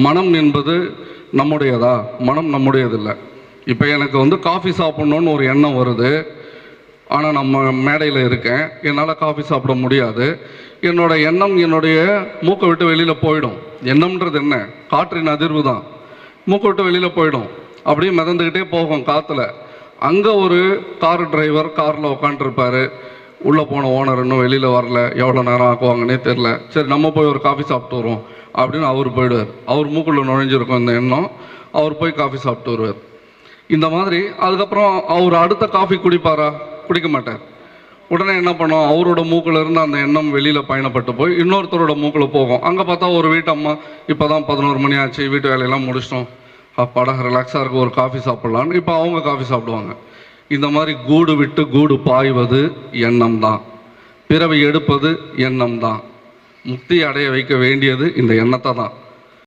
மனம் என்பது நம்முடையதா? மனம் நம்முடையதில்லை. இப்போ எனக்கு காஃபி சாப்பிட்ணுன்னு ஒரு எண்ணம் வருது. ஆனால் நம்ம மேடையில் இருக்கேன், என்னால் காஃபி சாப்பிட முடியாது. என்னோட எண்ணம் என்னுடைய மூக்கை விட்டு வெளியில் போயிடும். எண்ணம்ன்றது என்ன? காற்றின் அதிர்வு தான். மூக்கை விட்டு வெளியில் போயிடும், அப்படியே மிதந்துக்கிட்டே போகும் காற்றுல. அங்கே ஒரு கார் டிரைவர் காரில் உட்காண்ட்ருப்பார். உள்ளே போன ஓனர் இன்னும் வெளியில் வரல, எவ்வளோ நேரம் ஆக்குவாங்கன்னே தெரில. சரி நம்ம போய் ஒரு காஃபி சாப்பிட்டு வருவோம் அப்படின்னு அவர் போயிடுவார். அவர் மூக்குள்ள நுழைஞ்சிருக்கும் இந்த எண்ணம். அவர் போய் காஃபி சாப்பிட்டு வருவார். இந்த மாதிரி அதுக்கப்புறம் அவர் அடுத்த காஃபி குடிப்பாரா? குடிக்க மாட்டார். உடனே என்ன பண்ணோம், அவரோட மூக்கில் இருந்து அந்த எண்ணம் வெளியில் பயணப்பட்டு போய் இன்னொருத்தரோட மூக்கில் போகும். அங்கே பார்த்தா ஒரு வீட்டு அம்மா, இப்போ தான் 11 மணி ஆச்சு, வீட்டு வேலையெல்லாம் முடிச்சிட்டோம், அப்பாடா ரிலாக்ஸாக இருக்கும், ஒரு காஃபி சாப்பிட்லான்னு இப்போ அவங்க காஃபி சாப்பிடுவாங்க. இந்த மாதிரி கூடு விட்டு கூடு பாய்வது எண்ணம் தான். பிறவி எடுப்பது எண்ணம் தான். முக்தி அடைய வைக்க வேண்டியது இந்த எண்ணத்தை தான்.